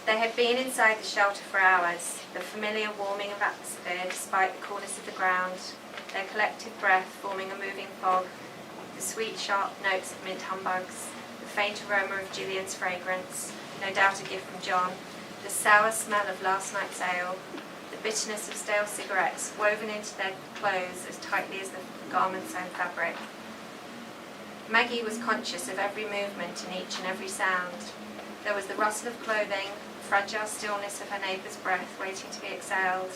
They had been inside the shelter for hours, the familiar warming of atmosphere despite the coolness of the ground, their collective breath forming a moving fog, the sweet sharp notes of mint humbugs, the faint aroma of Gillian's fragrance, no doubt a gift from John, the sour smell of last night's ale, the bitterness of stale cigarettes woven into their clothes as tightly as the garment's own fabric. Maggie was conscious of every movement and each and every sound. There was the rustle of clothing, the fragile stillness of her neighbour's breath waiting to be exhaled,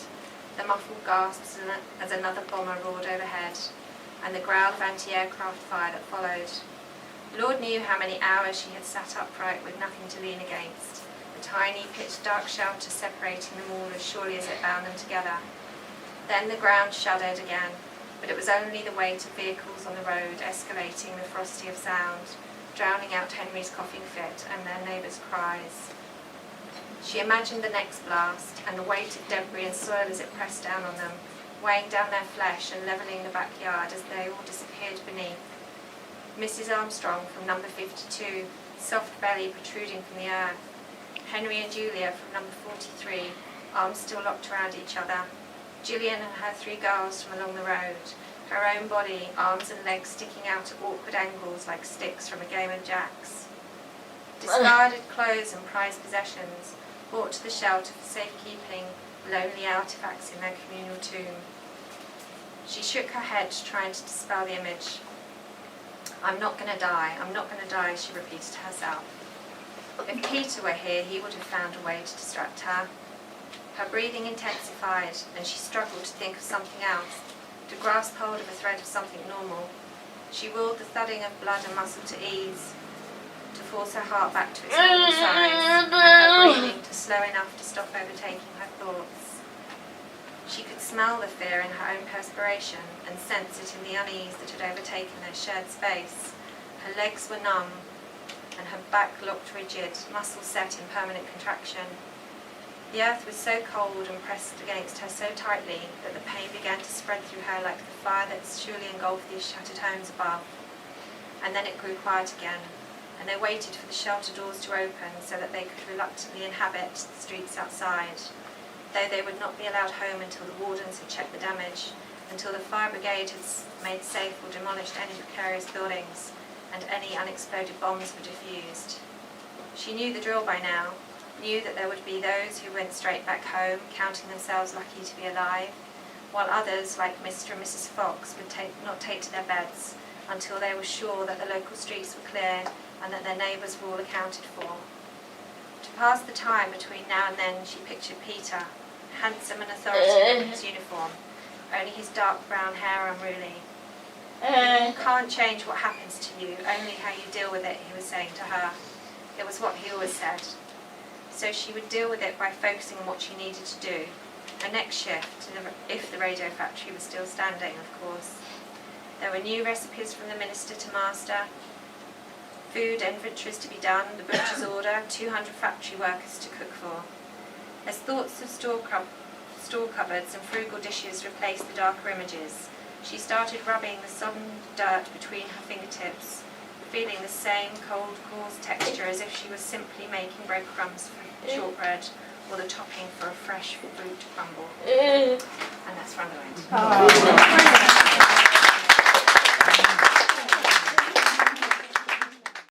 the muffled gasps as another bomber roared overhead, and the growl of anti-aircraft fire that followed. Lord knew how many hours she had sat upright with nothing to lean against, the tiny pitch-dark shelter separating them all as surely as it bound them together. Then the ground shuddered again, but it was only the weight of vehicles on the road escalating the frosty of sound, drowning out Henry's coughing fit and their neighbours' cries. She imagined the next blast, and the weight of debris and soil as it pressed down on them, weighing down their flesh and levelling the backyard as they all disappeared beneath. Mrs. Armstrong from number 52, soft belly protruding from the earth. Henry and Julia from number 43, arms still locked around each other. Gillian and her 3 girls from along the road, her own body, arms and legs sticking out at awkward angles like sticks from a game of jacks. Discarded clothes and prized possessions, brought to the shelter for safekeeping, lonely artefacts in their communal tomb. She shook her head, trying to dispel the image. I'm not going to die, I'm not going to die, she repeated to herself. If Peter were here, he would have found a way to distract her. Her breathing intensified, and she struggled to think of something else, to grasp hold of a thread of something normal. She willed the thudding of blood and muscle to ease, to force her heart back to its normal size, and her breathing to slow enough to stop overtaking her thoughts. She could smell the fear in her own perspiration and sense it in the unease that had overtaken their shared space. Her legs were numb, and her back looked rigid, muscles set in permanent contraction. The earth was so cold and pressed against her so tightly that the pain began to spread through her like the fire that surely engulfed these shattered homes above. And then it grew quiet again, and they waited for the shelter doors to open so that they could reluctantly inhabit the streets outside, though they would not be allowed home until the wardens had checked the damage, until the fire brigade had made safe or demolished any precarious buildings, and any unexploded bombs were defused. She knew the drill by now, knew that there would be those who went straight back home, counting themselves lucky to be alive, while others, like Mr. and Mrs. Fox, would not take to their beds until they were sure that the local streets were clear and that their neighbours were all accounted for. To pass the time between now and then, she pictured Peter, handsome and authoritative in his uniform, only his dark brown hair unruly. You can't change what happens to you, only how you deal with it, he was saying to her. It was what he always said. So she would deal with it by focusing on what she needed to do. Her next shift, if the radio factory was still standing, of course. There were new recipes from the minister to master, food inventories to be done, the butcher's order, 200 factory workers to cook for. As thoughts of store cupboards and frugal dishes replaced the darker images, she started rubbing the sodden dirt between her fingertips, feeling the same cold, coarse texture as if she was simply making breadcrumbs for shortbread or the topping for a fresh fruit crumble. And that's Run Away.